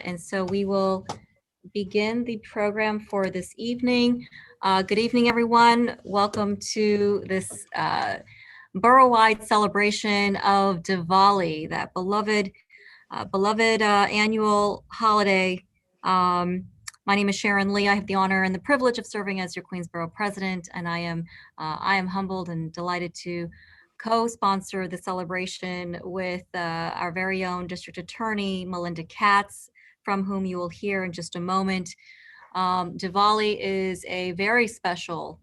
And so we will begin the program for this evening. Good evening, everyone. Welcome to this borough-wide celebration of Diwali, that beloved annual holiday. My name is Sharon Lee. I have the honor and the privilege of serving as your Queensborough president, and I am humbled and delighted to co-sponsor the celebration with our very own district attorney, Melinda Katz, from whom you will hear in just a moment. Diwali is a very special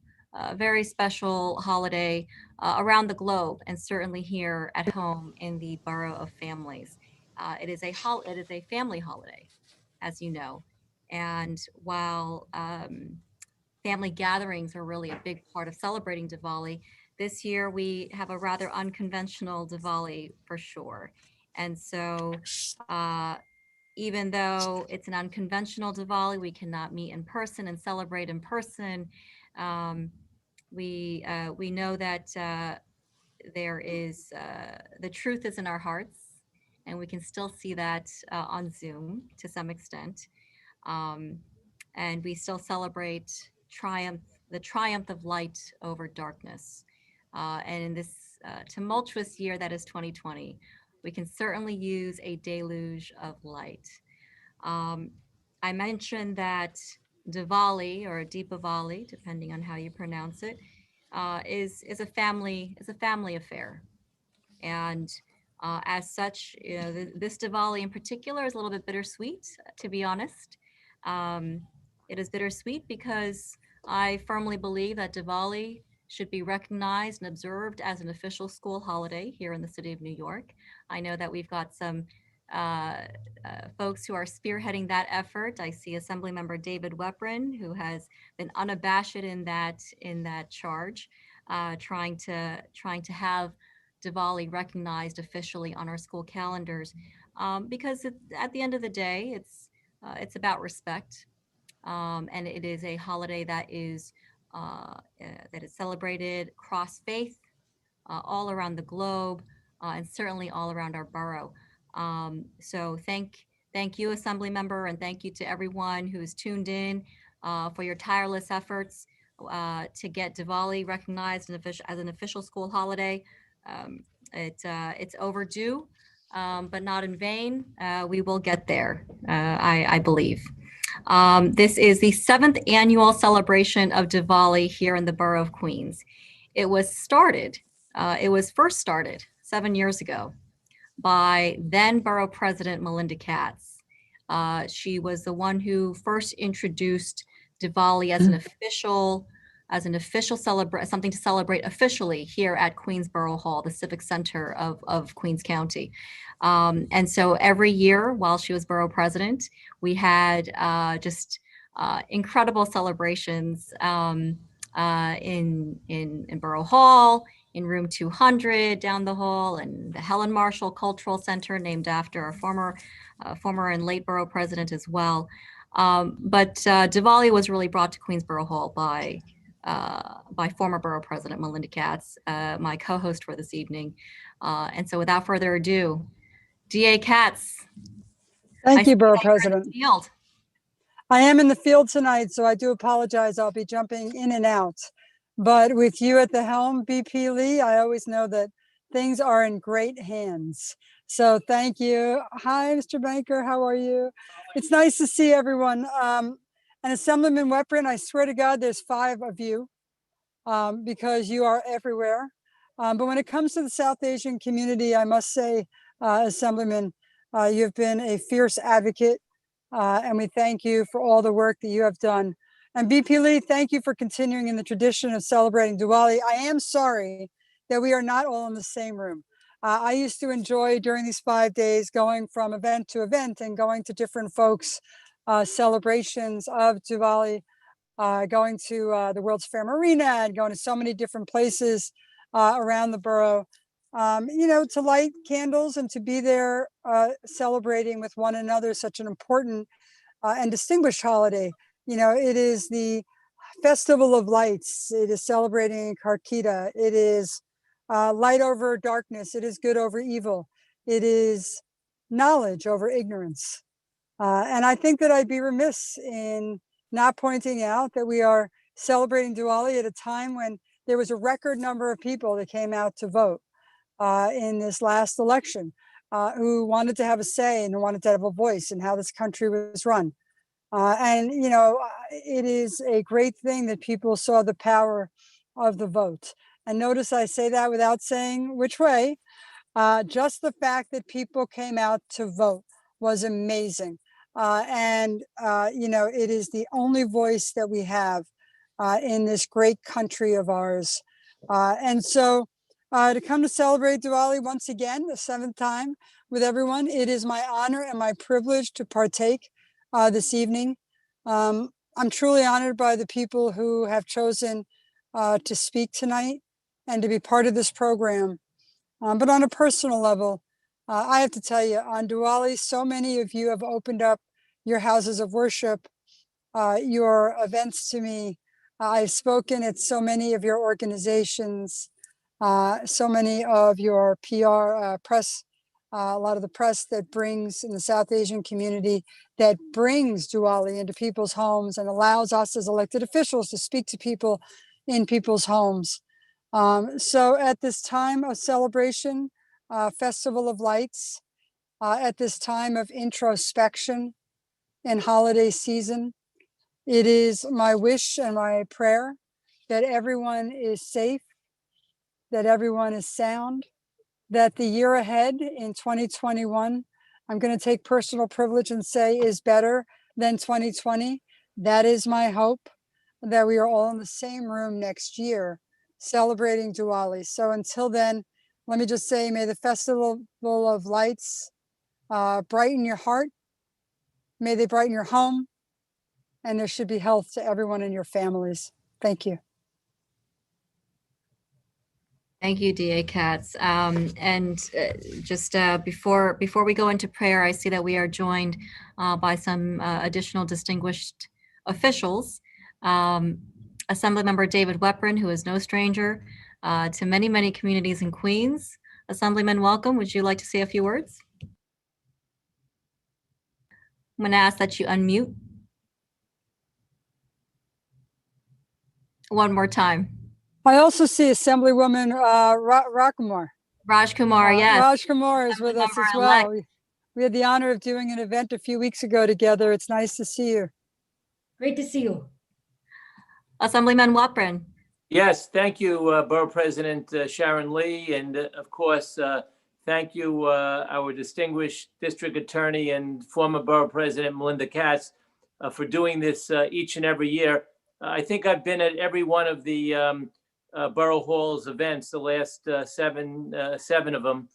holiday around the globe, and certainly here at home in the Borough of Families. It is a family holiday, as you know, and while family gatherings are really a big part of celebrating Diwali, this year we have a rather unconventional Diwali for sure. And so even though it's an unconventional Diwali, we cannot meet in person and celebrate in person. Um, we know that the truth is in our hearts, and we can still see that on Zoom to some extent. Um, and we still celebrate triumph, the triumph of light over darkness. And in this tumultuous year that is 2020, we can certainly use a deluge of light. Um, I mentioned that Diwali or Deepavali, depending on how you pronounce it, is a family affair, and as such, this Diwali in particular is a little bit bittersweet, to be honest. Um, it is bittersweet because I firmly believe that Diwali should be recognized and observed as an official school holiday here in the city of New York. I know that we've got some uh, folks who are spearheading that effort. I see Assemblymember David Weprin, who has been unabashed in that charge, trying to have Diwali recognized officially on our school calendars, because at the end of the day, it's about respect, and it is a holiday that is celebrated cross faith all around the globe, and certainly all around our borough. So thank you, Assembly Member, and thank you to everyone who's tuned in for your tireless efforts to get Diwali recognized as an official school holiday. Um, it's overdue, but not in vain. We will get there, I believe. This is the 7th annual celebration of Diwali here in the Borough of Queens. It was first started 7 years ago by then Borough President Melinda Katz. She was the one who first introduced Diwali as an official something to celebrate officially here at Queensborough Hall, the civic center of Queens County. And so every year while she was borough president, we had just incredible celebrations in Borough Hall, in room 200 down the hall, and the Helen Marshall Cultural Center, named after our former and late borough president as well. But Diwali was really brought to Queensborough Hall by former borough president Melinda Katz, my co-host for this evening. And so without further ado, DA Katz. Thank you, Borough President. Field. I am in the field tonight, so I do apologize. I'll be jumping in and out. But with you at the helm, BP Lee, I always know that things are in great hands. So thank you. Hi, Mr. Banker. How are you? It's nice to see everyone. And Assemblyman Weprin, I swear to God, there's 5 of you because you are everywhere. But when it comes to the South Asian community, I must say, Assemblyman, you've been a fierce advocate, and we thank you for all the work that you have done. And BP Lee, thank you for continuing in the tradition of celebrating Diwali. I am sorry that we are not all in the same room. I used to enjoy during these 5 days going from event to event and going to different folks' celebrations of Diwali, going to the World's Fair Marina and going to so many different places around the borough, to light candles and to be there celebrating with one another such an important and distinguished holiday. It is the Festival of Lights. It is celebrating Kartika. It is light over darkness. It is good over evil. It is knowledge over ignorance. And I think that I'd be remiss in not pointing out that we are celebrating Diwali at a time when there was a record number of people that came out to vote in this last election, who wanted to have a say and who wanted to have a voice in how this country was run. And, you know, it is a great thing that people saw the power of the vote. And notice I say that without saying which way. Just the fact that people came out to vote was amazing. You know, it is the only voice that we have in this great country of ours. To come to celebrate Diwali once again, the seventh time with everyone, it is my honor and my privilege to partake this evening. I'm truly honored by the people who have chosen to speak tonight and to be part of this program. But on a personal level, I have to tell you, on Diwali, so many of you have opened up your houses of worship, your events to me. I've spoken at so many of your organizations, so many of your PR press, a lot of the press that brings in the South Asian community, that brings Diwali into people's homes and allows us as elected officials to speak to people in people's homes. So at this time of celebration, Festival of Lights, at this time of introspection and holiday season, it is my wish and my prayer that everyone is safe, that everyone is sound, that the year ahead in 2021, I'm going to take personal privilege and say is better than 2020. That is my hope, that we are all in the same room next year celebrating Diwali. So until then, let me just say, may the Festival of Lights brighten your heart. May they brighten your home. And there should be health to everyone in your families. Thank you. Thank you, DA Katz. Before we go into prayer, I see that we are joined by some additional distinguished officials. Assemblymember David Weprin, who is no stranger to many, many communities in Queens. Assemblyman, welcome. Would you like to say a few words? I'm going to ask that you unmute. One more time. I also see Assemblywoman Rajkumar. Rajkumar, yes. Rajkumar is with us as well. We had the honor of doing an event a few weeks ago together. It's nice to see you. Great to see you. Assemblyman Weprin. Yes, thank you, Borough President Sharon Lee, and of course, thank you, our distinguished District Attorney and former Borough President Melinda Katz, for doing this each and every year. I think I've been at every one of the Borough Hall's events, the last seven of them,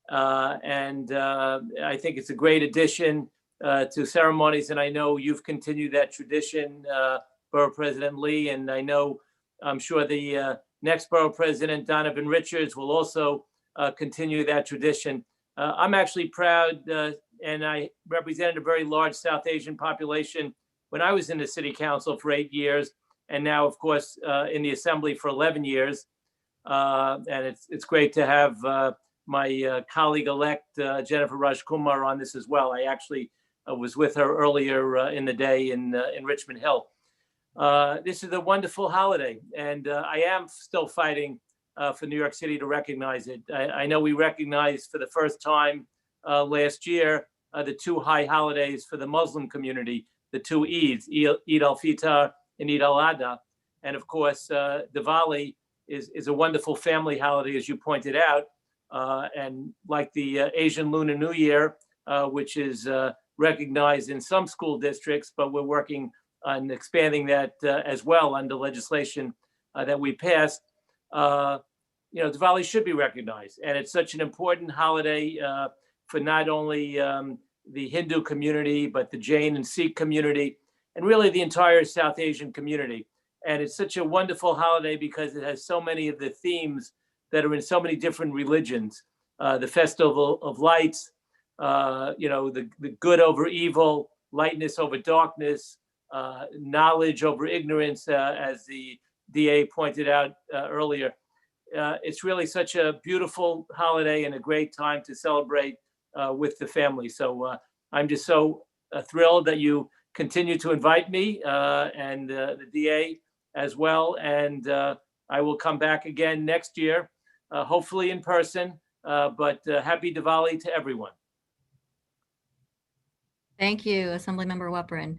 and I think it's a great addition to ceremonies, and I know you've continued that tradition, Borough President Lee, and I'm sure the next Borough President, Donovan Richards, will also continue that tradition. I'm actually proud, and I represented a very large South Asian population when I was in the City Council for 8 years, and now, of course, in the Assembly for 11 years. And it's great to have my colleague-elect, Jennifer Rajkumar, on this as well. I actually was with her earlier in the day in Richmond Hill. This is a wonderful holiday, and I am still fighting for New York City to recognize it. I know we recognized for the first time last year the two high holidays for the Muslim community, the two Eids, Eid al-Fitr and Eid al-Adha. And of course, Diwali is a wonderful family holiday, as you pointed out. And like the Asian Lunar New Year, which is recognized in some school districts, but we're working on expanding that as well under legislation that we passed. Diwali should be recognized, and it's such an important holiday for not only the Hindu community, but the Jain and Sikh community, and really the entire South Asian community. And it's such a wonderful holiday because it has so many of the themes that are in so many different religions. The Festival of Lights, the good over evil, lightness over darkness, knowledge over ignorance, as the DA pointed out earlier. It's really such a beautiful holiday and a great time to celebrate with the family. So I'm just so thrilled that you continue to invite me and the DA as well. And I will come back again next year, hopefully in person, but happy Diwali to everyone. Thank you, Assemblymember Weprin.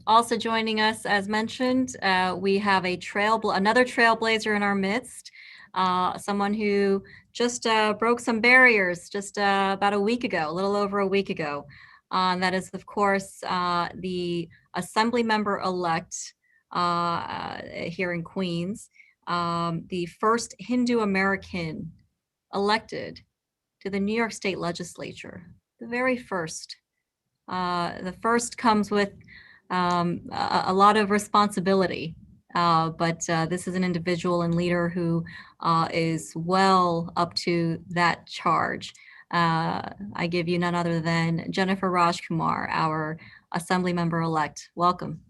Also joining us, as mentioned, we have another trailblazer in our midst, someone who just broke some barriers just about a week ago, a little over a week ago. That is, of course, the Assemblymember-elect here in Queens, the first Hindu American elected to the New York State Legislature, the very first. The first comes with a lot of responsibility, but this is an individual and leader who is well up to that charge. I give you none other than Jennifer Rajkumar, our Assemblymember-elect. Welcome.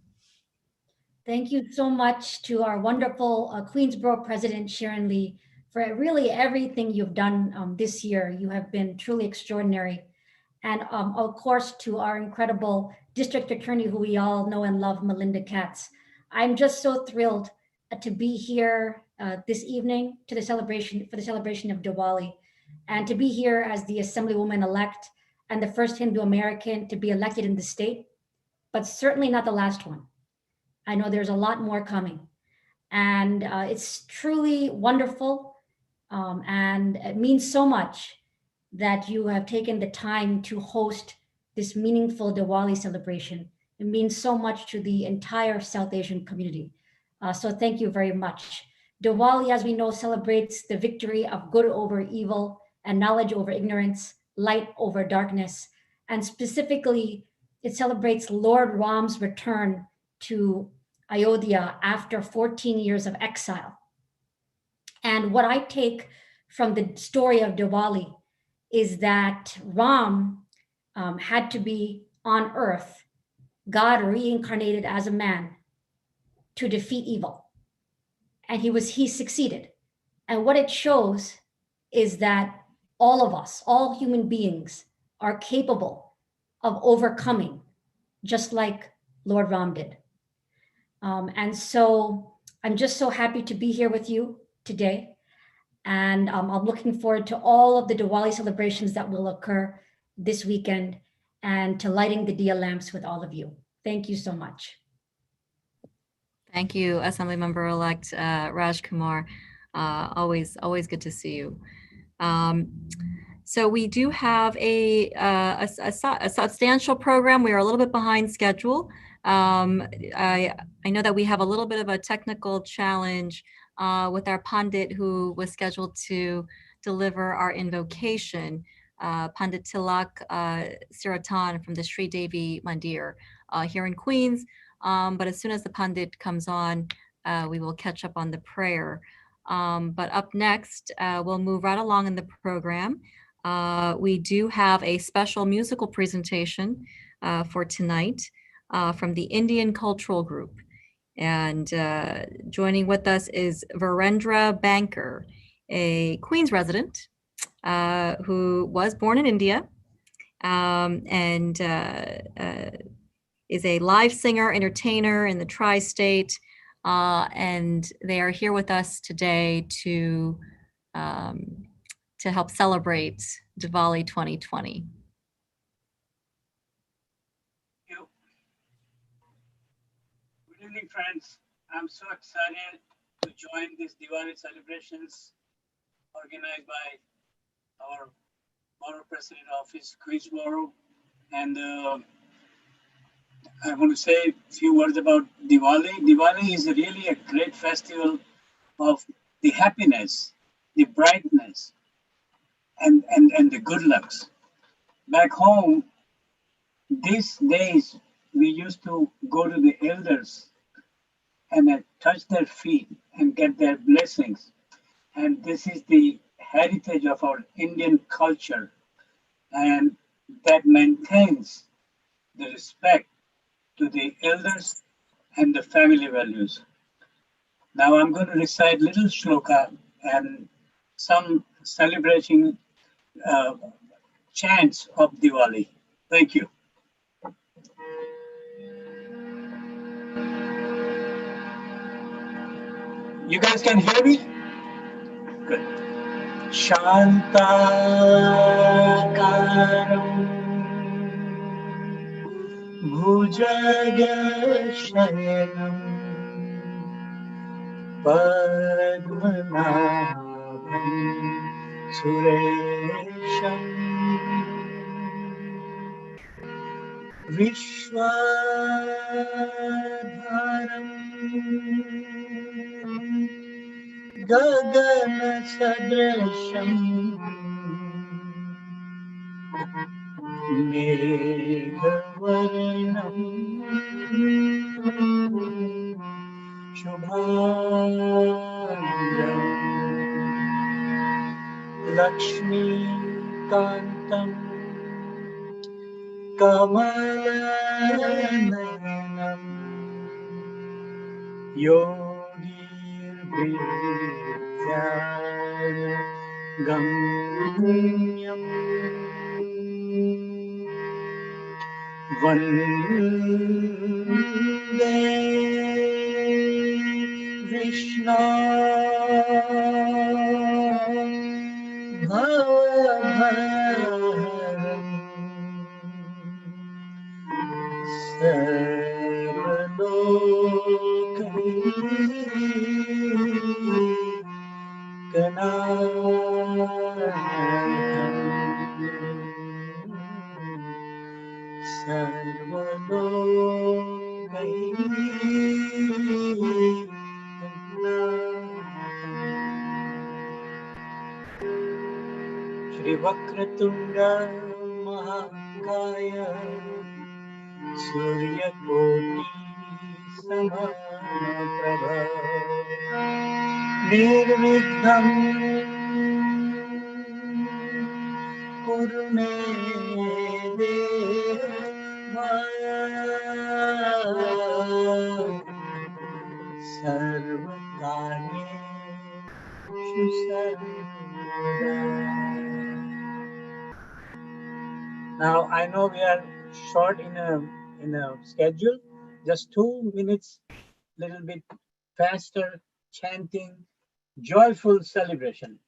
Thank you so much to our wonderful Queensborough President, Sharon Lee, for really everything you've done this year. You have been truly extraordinary. And of course, to our incredible district attorney, who we all know and love, Melinda Katz. I'm just so thrilled to be here this evening for the celebration of Diwali, and to be here as the Assemblywoman-elect and the first Hindu American to be elected in the state, but certainly not the last one. I know there's a lot more coming, and it's truly wonderful, and it means so much that you have taken the time to host this meaningful Diwali celebration. It means so much to the entire South Asian community. So thank you very much. Diwali, as we know, celebrates the victory of good over evil and knowledge over ignorance, light over darkness. And specifically, it celebrates Lord Ram's return to Ayodhya after 14 years of exile. And what I take from the story of Diwali is that Ram had to be on earth, God reincarnated as a man to defeat evil. And he succeeded. And what it shows is that all of us, all human beings, are capable of overcoming, just like Lord Ram did. And so I'm just so happy to be here with you today. And I'm looking forward to all of the Diwali celebrations that will occur this weekend, and to lighting the Diya lamps with all of you. Thank you so much. Thank you, Assemblymember-elect Rajkumar. Always good to see you. So we do have a substantial program. We are a little bit behind schedule. I know that we have a little bit of a technical challenge with our Pandit, who was scheduled to deliver our invocation, Pandit Tilak Siratan from the Sri Devi Mandir here in Queens. But as soon as the Pandit comes on, we will catch up on the prayer. But up next, we'll move right along in the program. We do have a special musical presentation for tonight from the Indian Cultural Group. And joining with us is Virendra Banker, a Queens resident who was born in India and is a live singer, entertainer in the tri-state. And they are here with us today to help celebrate Diwali 2020. Good evening, friends. I'm so excited to join this Diwali celebrations organized by our Borough President Office, Queensborough. And I want to say a few words about Diwali. Diwali is really a great festival of the happiness, the brightness, and the good lucks. Back home, these days, we used to go to the elders and touch their feet and get their blessings. And this is the heritage of our Indian culture, and that maintains the respect to the elders and the family values. Now I'm going to recite little shloka and some celebrating chants of Diwali. Thank you. You guys can hear me? Good. Shantakaram Bhujagashayanam Padmanabham Suresham Vishwadharam Gagana Sadrasham Meghavarnam Shubhangam Lakshmi Kantam Kamalayanam Yogi Gamyam Vande Vishnu Bhavaram Shri Vakratunda Mahakaya Surya Koti Samaprabha Nirvighna Kuru me deva Sarvakarye Now I know we are short in a schedule, just 2 minutes, little bit faster, chanting, joyful celebration.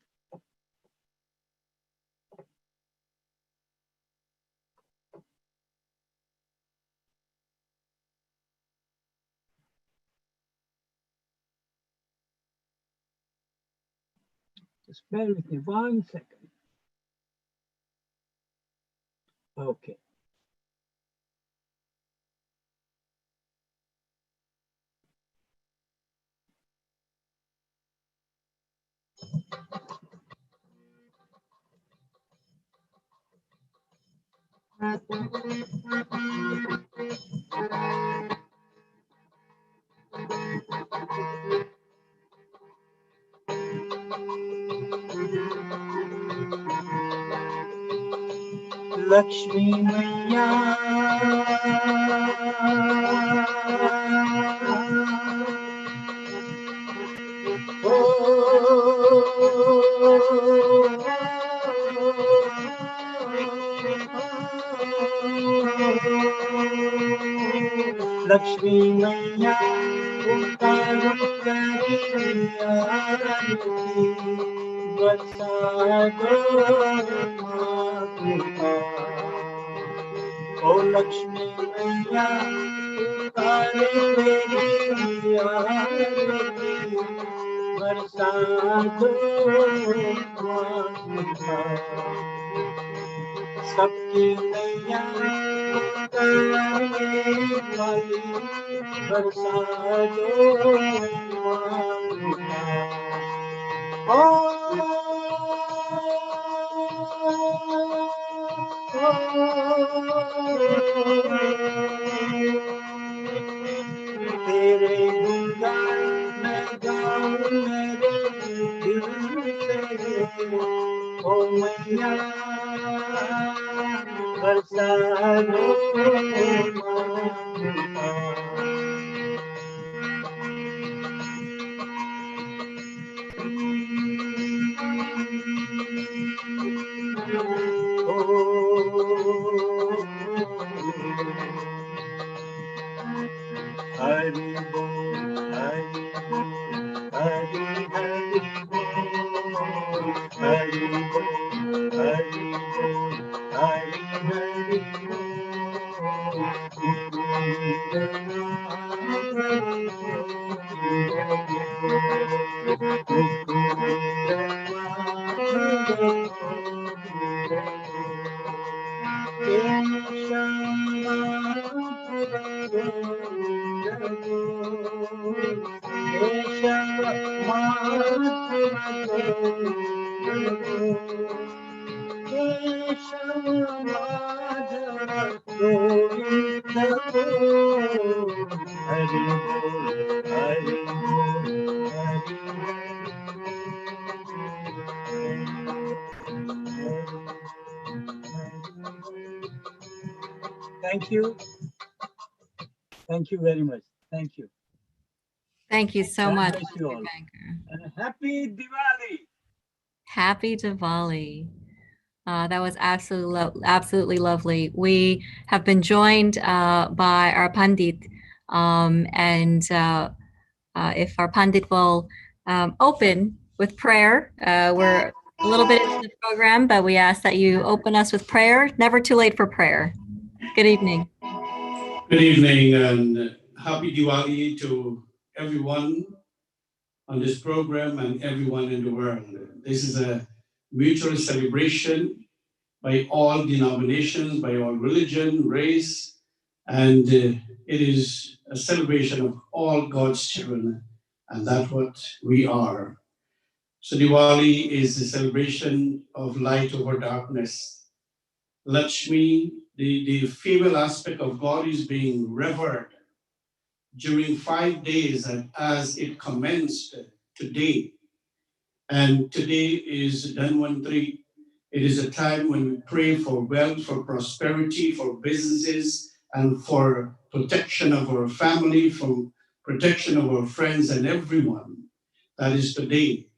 Just bear with me 1 second. Okay. Lakshmi Maya Lakshmi Maya O Lakshmi Maya सबकी नैया वाली बरसा दो तेरे गुणगान मैं गाऊं मेरे दिल से ओ मैया बरसा दो Hari Bol, Hari Bol, Hari Thank you. Thank you very much. Thank you. Thank you so God much, bless you Mr. all. Banker. And happy Diwali. Happy Diwali. That was absolutely lovely. We have been joined by our Pandit, and if our Pandit will open with prayer, we're a little bit into the program, but we ask that you open us with prayer. Never too late for prayer. Good evening. Good evening and happy Diwali to everyone on this program and everyone in the world. This is a mutual celebration by all denominations, by all religion, race, and it is a celebration of all God's children, and that's what we are. So Diwali is the celebration of light over darkness. Lakshmi, the female aspect of God, is being revered during 5 days and as it commenced today. And today is Dhanvantri. It is a time when we pray for wealth, for prosperity, for businesses, and for protection of our family, for protection of our friends and everyone. That is today.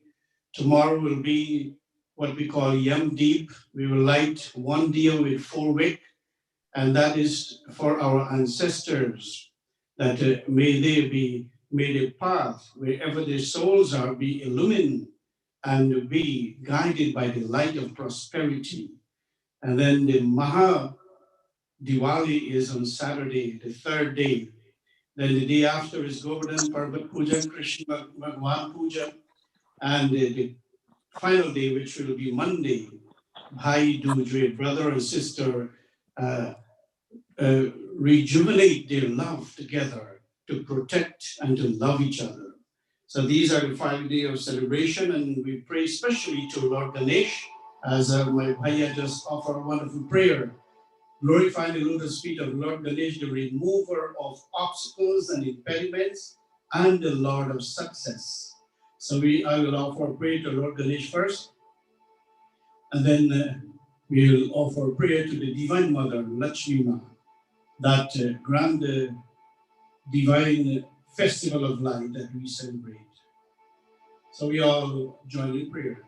Tomorrow will be what we call Yam Deep. We will light one diya with 4 wick, and that is for our ancestors, that may the path wherever their souls are be illumined and be guided by the light of prosperity. And then the Maha Diwali is on Saturday, the 3rd day. Then the day after is Govardhan Parvat Puja, Krishna Bhagwan Puja, and the final day, which will be Monday, Bhai Dooj, brother and sister, rejuvenate their love together to protect and to love each other. So these are the 5 days of celebration, and we pray especially to Lord Ganesh, as my bhaiya just offered a wonderful prayer. Glorify the lotus feet of Lord Ganesh, the remover of obstacles and impediments, and the Lord of success. So I will offer prayer to Lord Ganesh first, and then we will offer prayer to the Divine Mother, Lakshmi Ma, that grand divine festival of light that we celebrate. So we all join in prayers.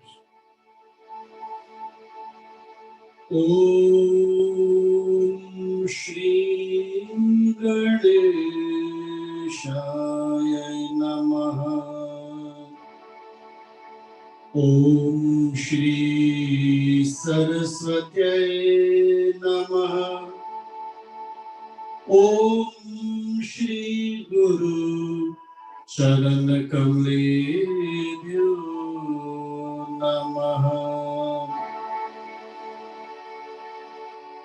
Om Shri Ganeshaya Namaha. Om Shri Saraswati Namaha. Om Shri Guru Charan Kamledyo Namaha.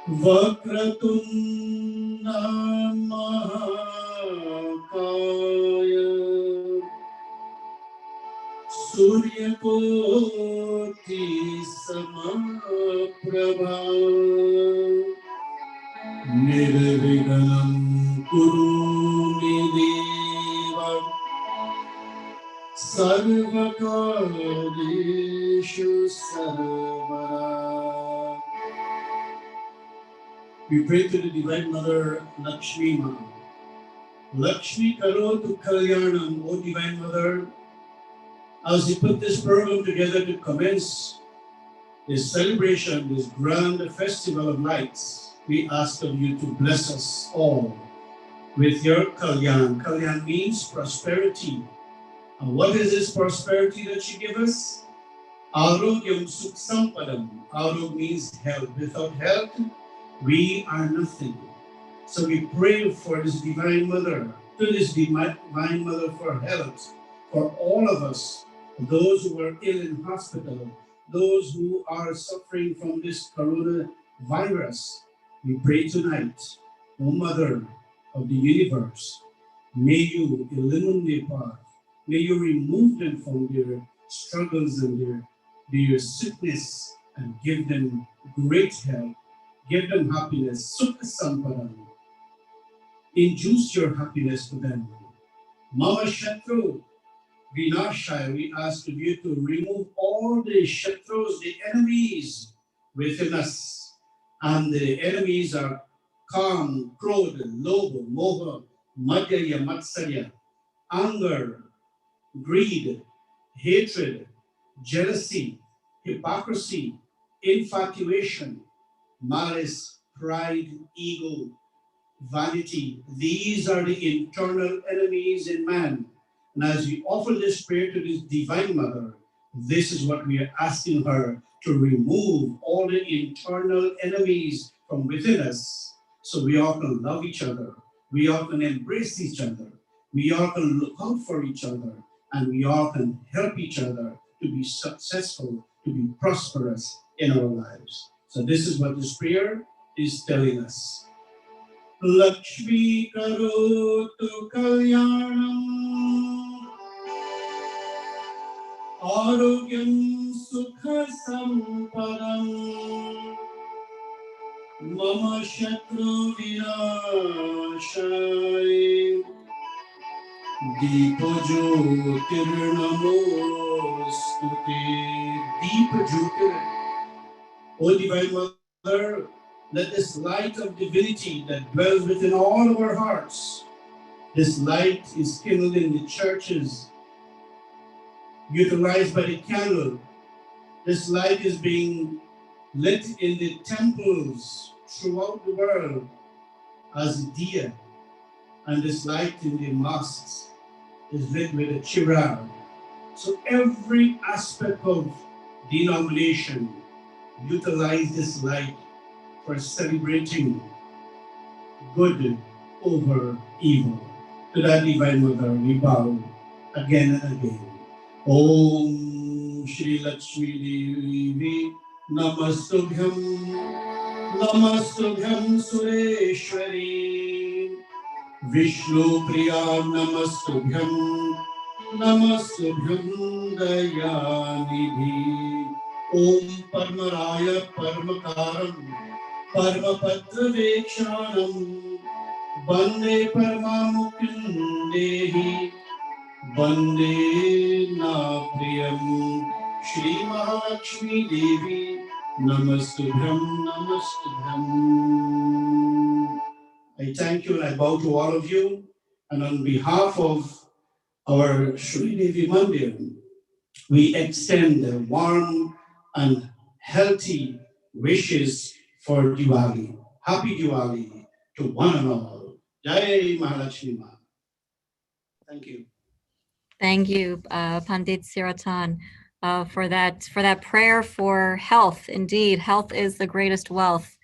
Vakratunda Mahakaya Suryakoti Samaprabha Nirviganam Kurumi Deva Sarvakarishu Sarvara. We pray to the Divine Mother, Lakshmi Ma. Lakshmi Karotu Kalyanam, O Divine Mother, as we put this program together to commence this celebration, this grand festival of lights, we ask of you to bless us all with your Kalyan. Kalyan means prosperity. And what is this prosperity that you give us? Arogyam Sukh Sampadam. Arog means health. Without health, we are nothing. So we pray for this Divine Mother, to this Divine Mother for health, for all of us, those who are ill in hospital, those who are suffering from this coronavirus. We pray tonight, O Mother of the universe, may you illumine their path. May you remove them from their struggles and their sickness and give them great health. Give them happiness. Sukha Sampadan. Induce your happiness to them. Mama Shatru, Vinashaya, we ask of you to remove all the Shatrus, the enemies within us. And the enemies are Kam, Krodha, Loba, Moha, Madhya, Matsarya, anger, greed, hatred, jealousy, hypocrisy, infatuation, malice, pride, ego, vanity. These are the internal enemies in man. And as we offer this prayer to this Divine Mother, this is what we are asking her to remove all the internal enemies from within us so we all can love each other, we all can embrace each other, we all can look out for each other, and we all can help each other to be successful, to be prosperous in our lives. So this is what this prayer is telling us. Lakshmi karotu kalyanam Arogyam sukha sampadam Mama shatru vinashaya Deepa jyotirnamostute. Deepa jyotir. O Divine Mother, let this light of divinity that dwells within all of our hearts, this light is kindled in the churches, utilized by the candle. This light is being lit in the temples throughout the world as a diya, and this light in the mosques is lit with a chirag. So every aspect of denomination utilize this light for celebrating good over evil. To that Divine Mother, we bow again and again. Om Shri Lakshmi Devi Namastubhyam Namastubhyam Sureshwari Vishnu Priya Namastubhyam Namastubhyam Dayanidhi Om Parmaraya Parmakaram Parmapatra Vekshanam Bande Parmamukindehi Bande Napriyam Shri Mahalakshmi Devi Namastubhyam Namastubhyam. I thank you and I bow to all of you, and on behalf of our Shri Devi Mandir, we extend the warm and healthy wishes for Diwali. Happy Diwali to one and all. Jai Mahalakshmi Ma. Thank you. Thank you, Pandit Siratan, for that prayer for health. Indeed, health is the greatest wealth.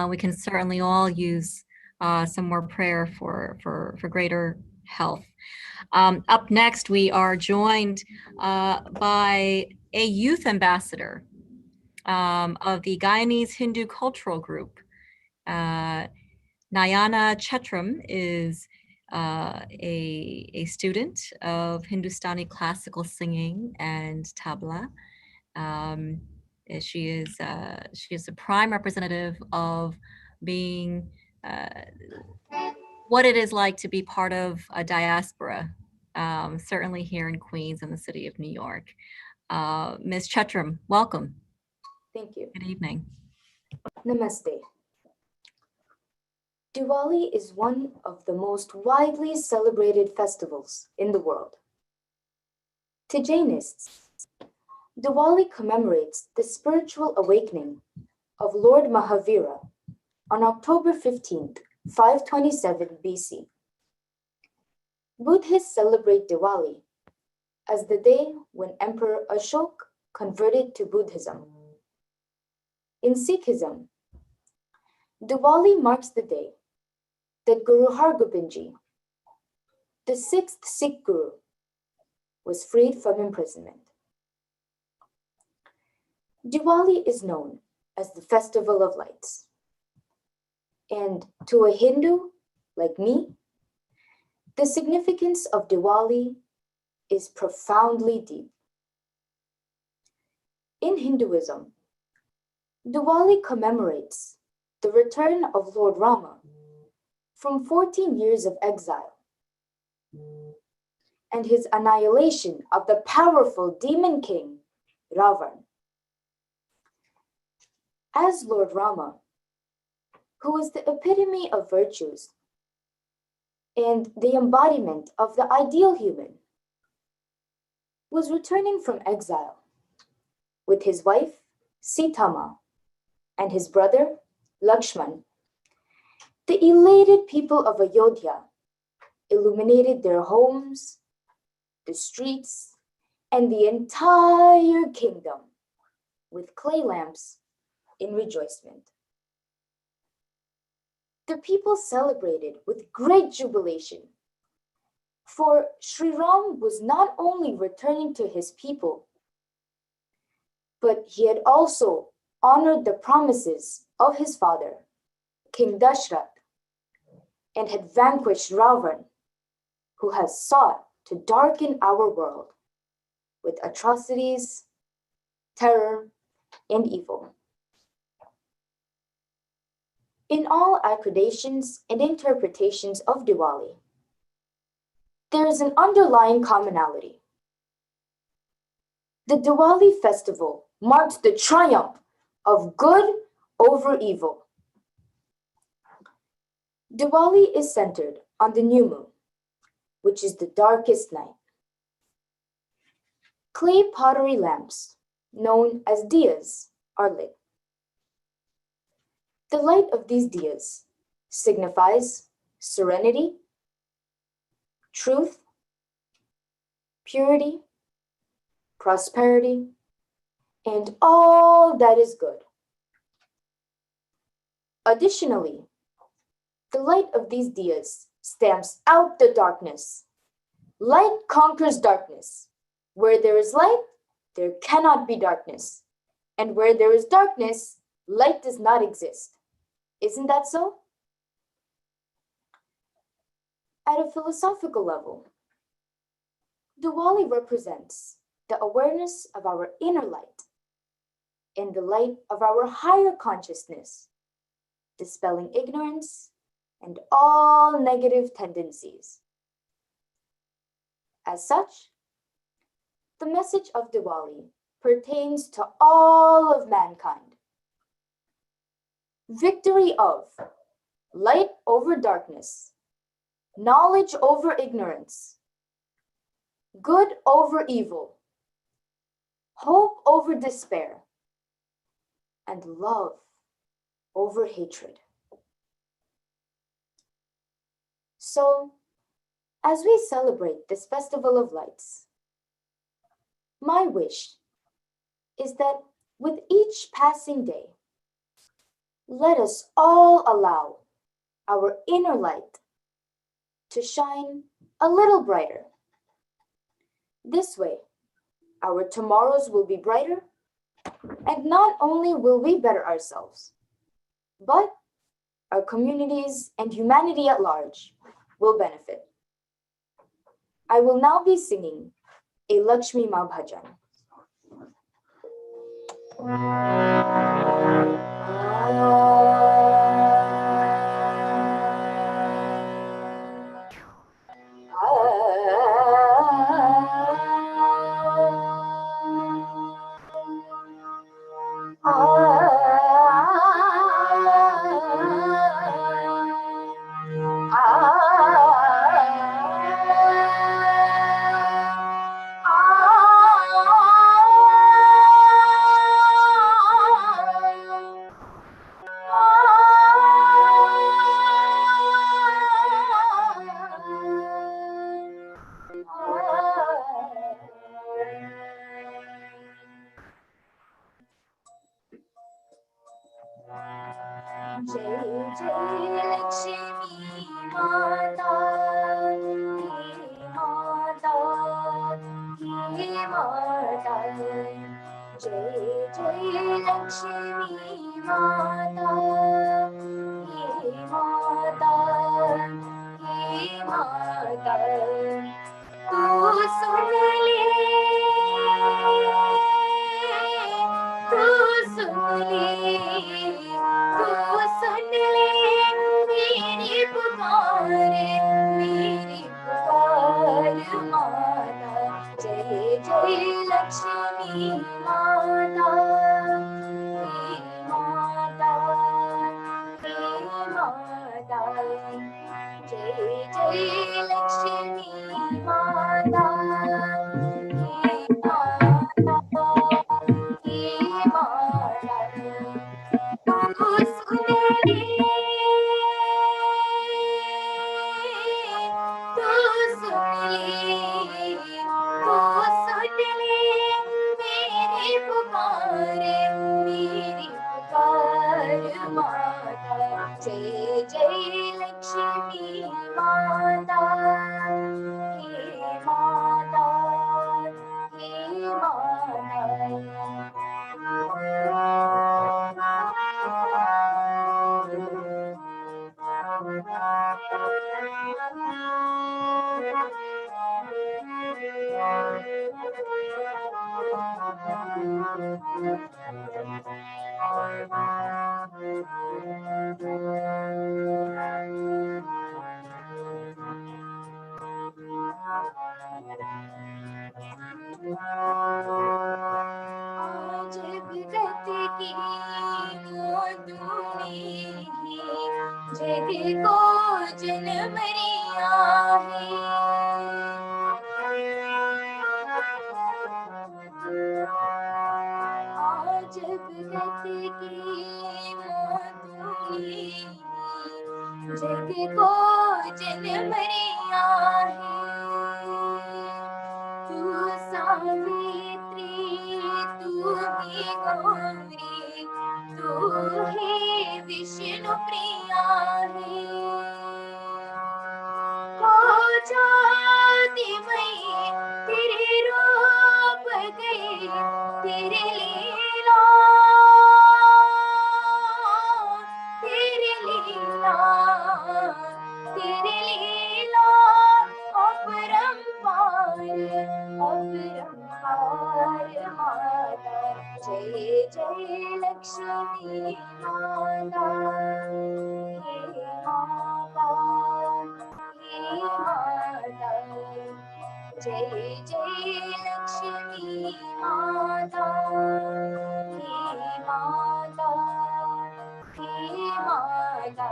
We can certainly all use some more prayer for greater health. Up next, we are joined by a youth ambassador of the Guyanese Hindu Cultural Group. Nayana Chetram is a student of Hindustani classical singing and tabla. She is a prime representative of being what it is like to be part of a diaspora, certainly here in Queens and the city of New York. Ms. Chetram, welcome. Thank you. Good evening. Namaste. Diwali is one of the most widely celebrated festivals in the world. To Jainists, Diwali commemorates the spiritual awakening of Lord Mahavira on October 15th, 527 BC. Buddhists celebrate Diwali as the day when Emperor Ashok converted to Buddhism. In Sikhism, Diwali marks the day that Guru Hargobind Ji, the sixth Sikh Guru, was freed from imprisonment. Diwali is known as the Festival of Lights. And to a Hindu like me, the significance of Diwali is profoundly deep. In Hinduism, Diwali commemorates the return of Lord Rama from 14 years of exile and his annihilation of the powerful demon king Ravan. As Lord Rama, who was the epitome of virtues and the embodiment of the ideal human, was returning from exile with his wife Sitama and his brother Lakshman, the elated people of Ayodhya illuminated their homes, the streets, and the entire kingdom with clay lamps in rejoicement. The people celebrated with great jubilation, for Sri Ram was not only returning to his people, but he had also honored the promises of his father, King Dashrath, and had vanquished Ravan, who has sought to darken our world with atrocities, terror, and evil. In all accredations and interpretations of Diwali, there is an underlying commonality. The Diwali festival marks the triumph of good over evil. Diwali is centered on the new moon, which is the darkest night. Clay pottery lamps, known as diyas, are lit. The light of these diyas signifies serenity, truth, purity, prosperity, and all that is good. Additionally, the light of these diyas stamps out the darkness. Light conquers darkness. Where there is light, there cannot be darkness. And where there is darkness, light does not exist. Isn't that so? At a philosophical level, Diwali represents the awareness of our inner light and the light of our higher consciousness, dispelling ignorance and all negative tendencies. As such, the message of Diwali pertains to all of mankind. Victory of light over darkness, knowledge over ignorance, good over evil, hope over despair, and love over hatred. So, as we celebrate this festival of lights, my wish is that with each passing day, let us all allow our inner light to shine a little brighter. This way, our tomorrows will be brighter, and not only will we better ourselves, but our communities and humanity at large will benefit. I will now be singing a Lakshmi Ma Bhajan. Jai Jai Lakshmi जय जय लक्ष्मी माता, हे माता, हे माता, तू सुन ले, तू सुन ले, तू सुन ले मेरी पुकार, मेरी पुकार माता। जय जय लक्ष्मी माता, हे माता, हे माता, जय जय लक्ष्मी माता, हे माता, हे माता, तू सुन ले, तू सुन ले, तू सुन ले मेरी पुकार, मेरी पुकार माता। जय जय लक्ष्मी माता, हे माता, हे आज भगत की तूने ही जग को जन्म रिया है। आज भगत की तूने ही जग को जन्म रिया है। तू सावित्री, तू ही गौरी, तू है विष्णु प्रिया है। हो जाती मैं तेरे रूप गई, तेरे लीला, तेरे लीला, तेरे लीला अपरंपार, अपरंपार माता। जय जय लक्ष्मी माता, हे माता, हे माता, जय जय लक्ष्मी माता, हे माता, हे माता।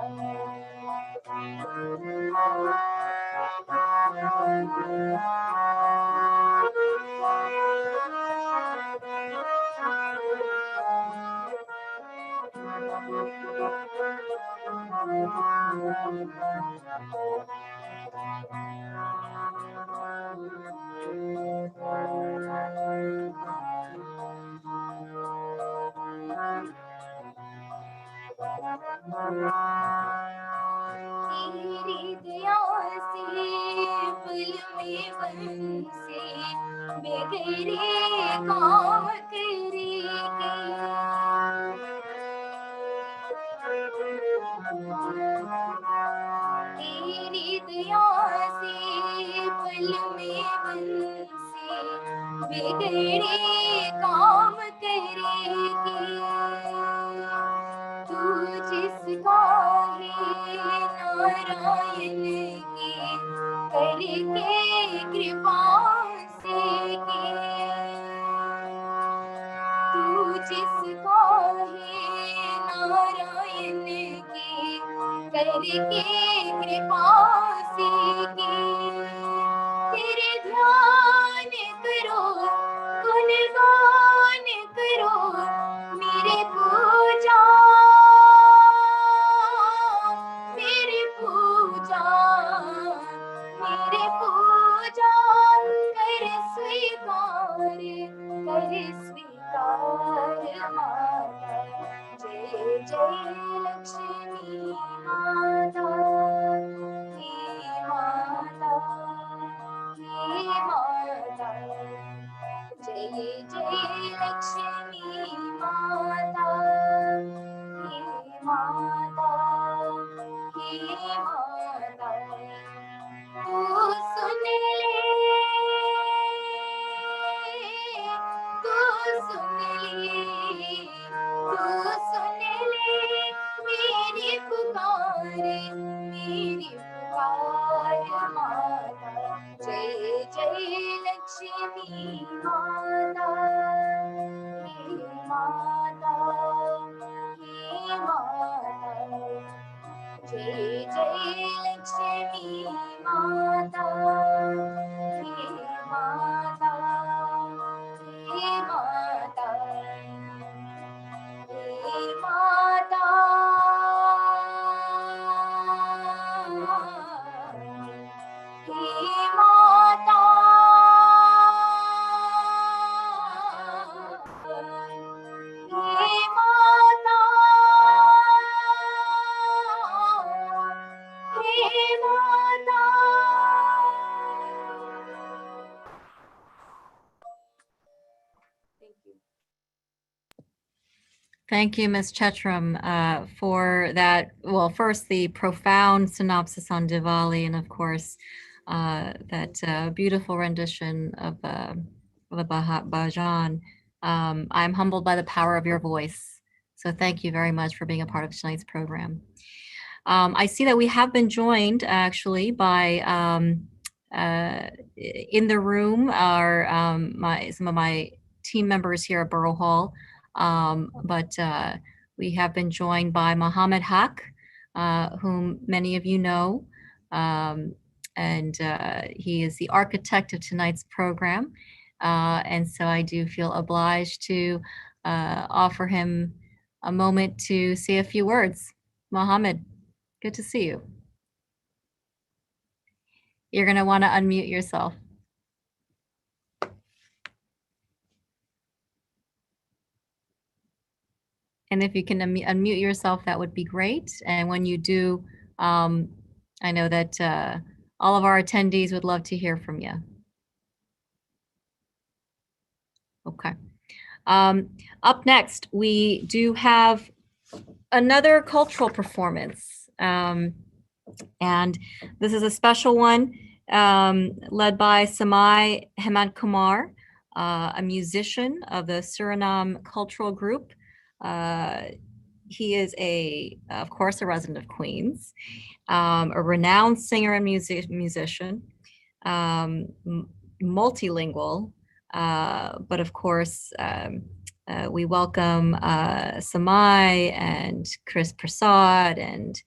तेरी दया से पल में बंसे बेगरे काम करेगी। तेरी दया से पल में बंसे बेगरे काम करेगी। तू जिसका है नारायण की करके कृपा से की। तू जिसका है नारायण की करके कृपा से की। तेरे ध्यान करो, गुणगान करो, मेरे पूजा, मेरी पूजा, मेरे पूजा कर स्वीकार, कर स्वीकार माता। जय जय लक्ष्मी माता, हे माता, हे माता, जय जय Lakshmi Thank you, Ms. Chetram, for that. Well, first, the profound synopsis on Diwali, and of course, that beautiful rendition of the Bhajan. I'm humbled by the power of your voice. So thank you very much for being a part of tonight's program. I see that we have been joined actually by in the room are some of my team members here at Borough Hall. But we have been joined by Mohammed Haq, whom many of you know, and he is the architect of tonight's program. And so I do feel obliged to offer him a moment to say a few words. Mohammed, good to see you. You're going to want to unmute yourself. And if you can unmute yourself, that would be great. And when you do, I know that all of our attendees would love to hear from you. Okay. Up next, we do have another cultural performance. And this is a special one led by Samai Hemant Kumar, a musician of the Suriname Cultural Group. He is of course, a resident of Queens, a renowned singer and musician, multilingual, but of course, we welcome Samai and Chris Prasad and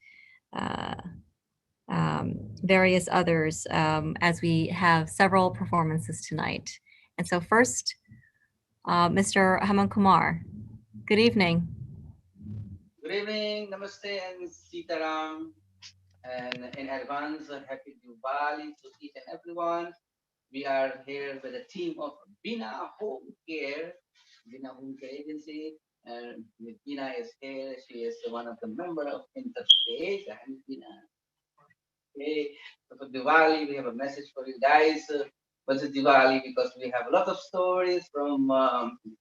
various others as we have several performances tonight. And so first, Mr. Hemant Kumar, good evening. Good evening, namaste and Sitaram. And in advance, happy Diwali to each and everyone. We are here with a team of Bina Home Care, Bina Home Care Agency. And Bina is here. She is one of the member of Interstate. And Bina. Okay. So for Diwali, we have a message for you guys. What's a Diwali? Because we have a lot of stories from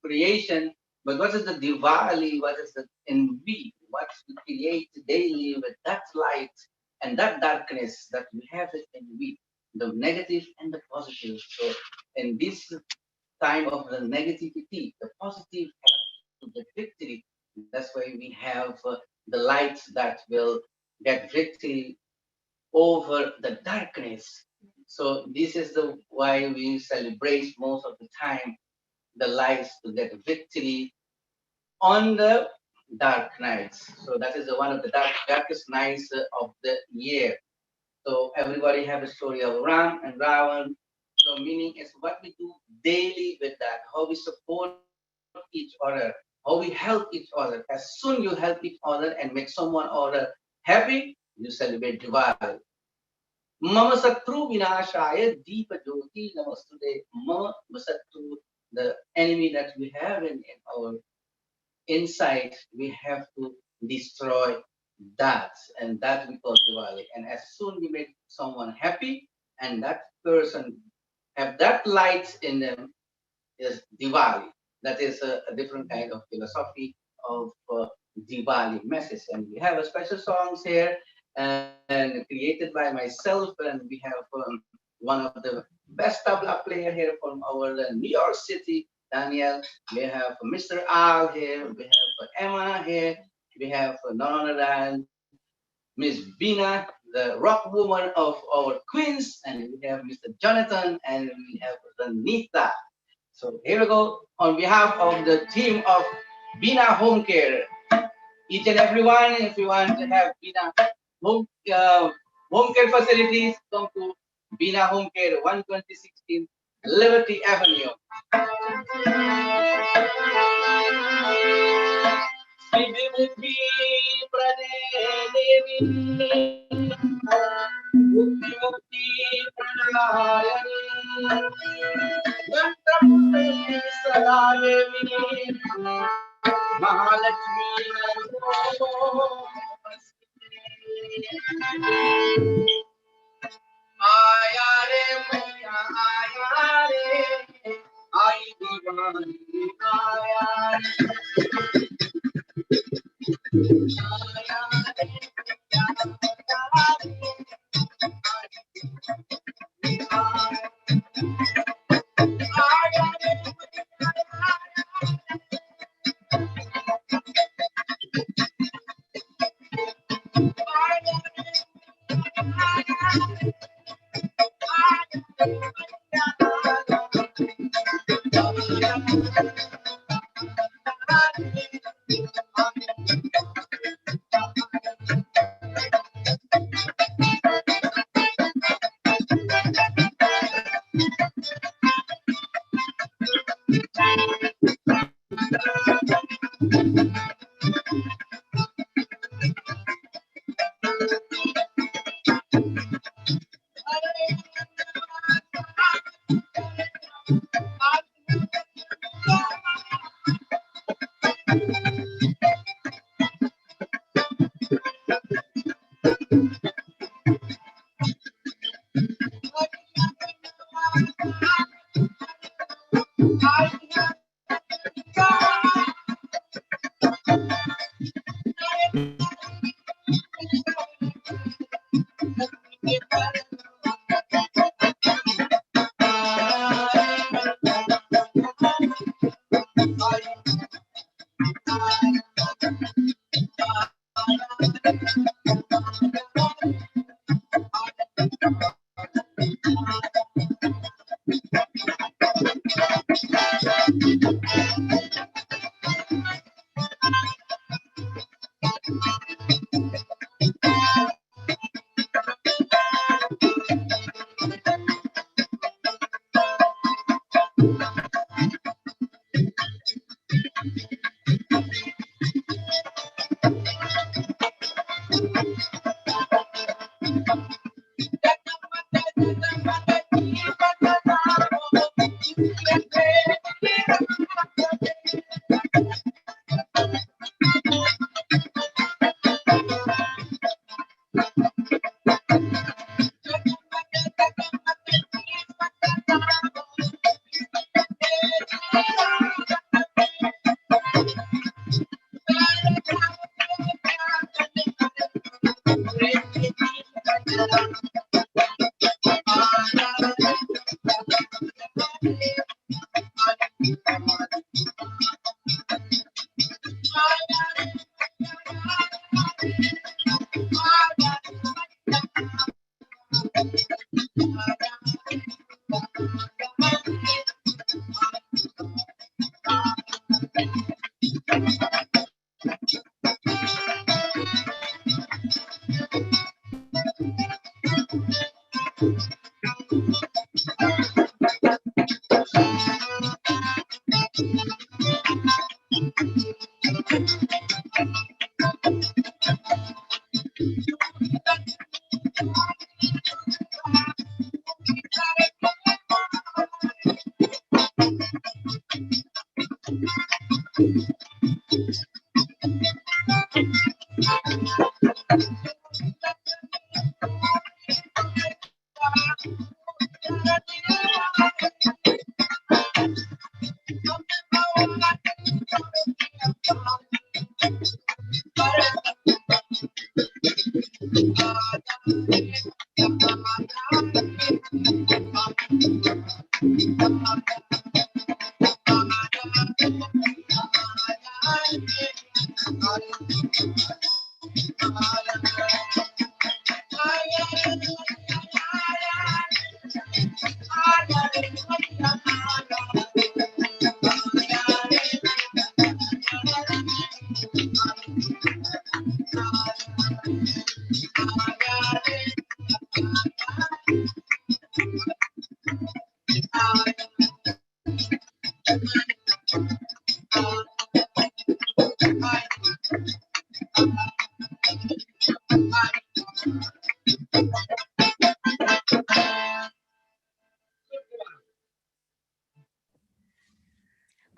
creation. But what is the Diwali? What is the envy? What we create daily with that light and that darkness that we have it in we, the negative and the positive. So in this time of the negativity, the positive have to get victory. That's why we have the light that will get victory over the darkness. So this is the why we celebrate most of the time the lights to get victory on the dark nights. So that is one of the darkest nights of the year. So everybody have a story of Ram and Ravan. So meaning is what we do daily with that, how we support each other, how we help each other. As soon you help each other and make someone other happy, you celebrate Diwali. Mama Satru Vinashaya Deepa Jyoti Namastude. Mama Satru, the enemy that we have in our inside, we have to destroy that, and that we call Diwali. And as soon we make someone happy, and that person have that light in them, is Diwali. That is a different kind of philosophy of Diwali message. And we have a special songs here and created by myself, and we have one of the best tabla player here from our New York City, Daniel. We have Mr. Al here. We have Emma here. We have none other than Miss Bina, the the rock woman of our queens, and we have Mr. Jonathan, and we have Ranita. So here we go. On behalf of the team of Bina Home Care, each and everyone, if you want to have Bina Home, home care facilities, come to Bina Home Care, 12016 Liberty Avenue.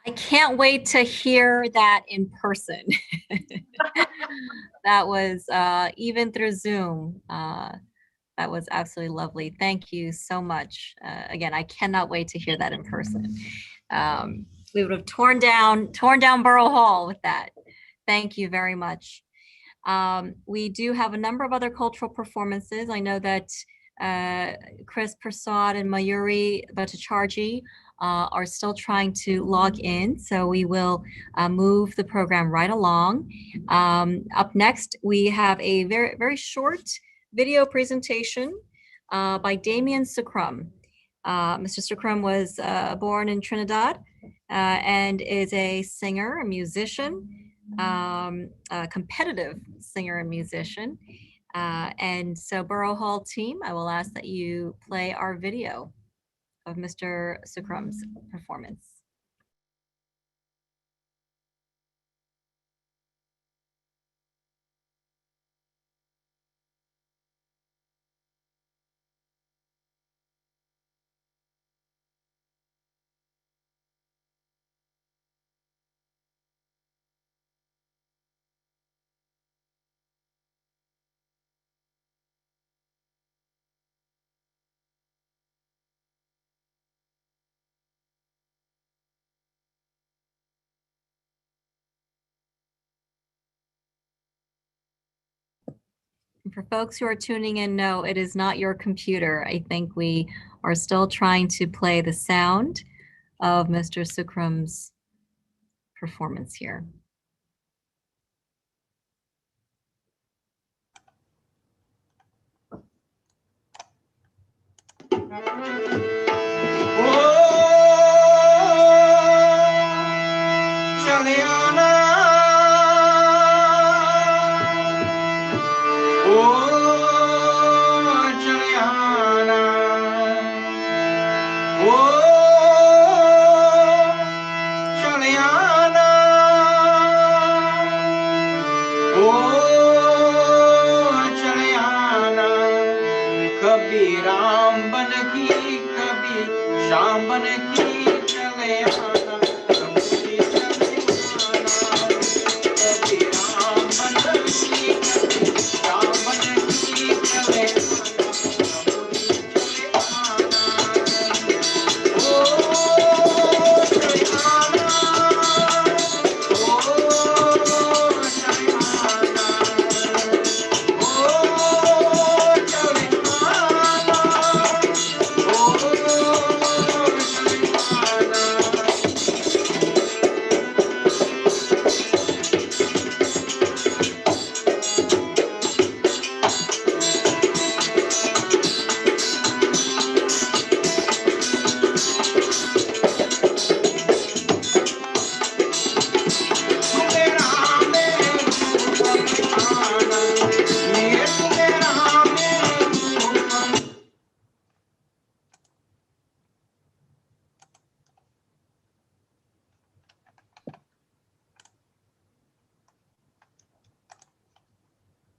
I can't wait to hear that in person. That was even through Zoom. That was absolutely lovely. Thank you so much. Again, I cannot wait to hear that in person. We would have torn down Borough Hall with that. Thank you very much. We do have a number of other cultural performances. I know that Chris Prasad and Mayuri Bhattacharjee are still trying to log in, so we will move the program right along. Up next, we have a very, very short video presentation by Damien Sukrum. Mr. Sukrum was born in Trinidad and is a singer, a musician, a competitive singer and musician. And so Borough Hall team, I will ask that you play our video of Mr. Sukrum's performance. For folks who are tuning in, no, it is not your computer. I think we are still trying to play the sound of Mr. Sukrum's performance here.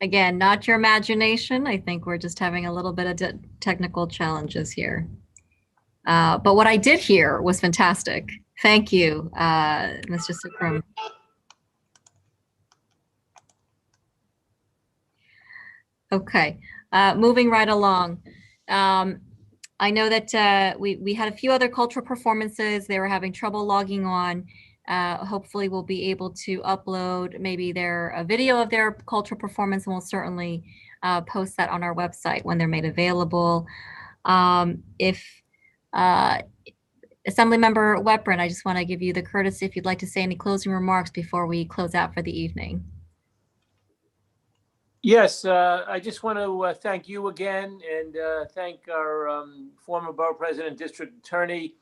Again, not your imagination. I think we're just having a little bit of technical challenges here. But what I did hear was fantastic. Thank you, Mr. Sukrum. Okay, moving right along. I know that we had a few other cultural performances. They were having trouble logging on. Hopefully we'll be able to upload maybe a video of their cultural performance, and we'll certainly post that on our website when they're made available. If Assemblymember Weprin, I just want to give you the courtesy if you'd like to say any closing remarks before we close out for the evening. Yes, I just want to thank you again and thank our former Borough President, District Attorney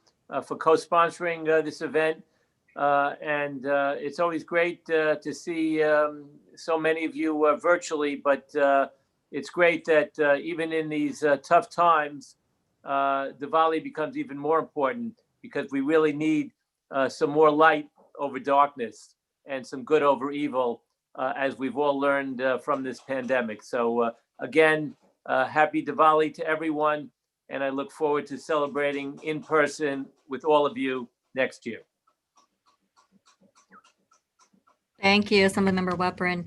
for co-sponsoring this event. And it's always great to see so many of you virtually, but it's great that even in these tough times, Diwali becomes even more important because we really need some more light over darkness and some good over evil, as we've all learned from this pandemic. So again, happy Diwali to everyone, and I look forward to celebrating in person with all of you next year. Thank you, Assemblymember Weprin.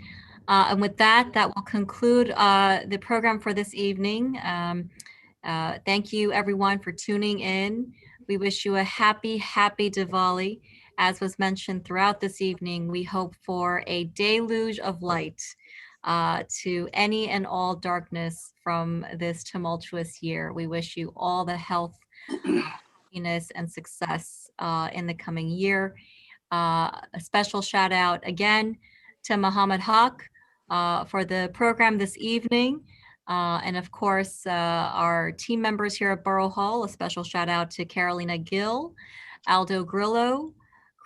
And with that, that will conclude the program for this evening. Thank you, everyone, for tuning in. We wish you a happy, happy Diwali. As was mentioned throughout this evening, we hope for a deluge of light to any and all darkness from this tumultuous year. We wish you all the health, happiness, and success in the coming year. A special shout out again to Muhammad Haq for the program this evening. And of course, our team members here at Borough Hall, a special shout out to Carolina Gill, Aldo Grillo,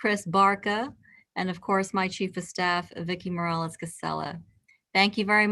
Chris Barca, and of course, my Chief of Staff, Vicky Morales Casella. Thank you very much.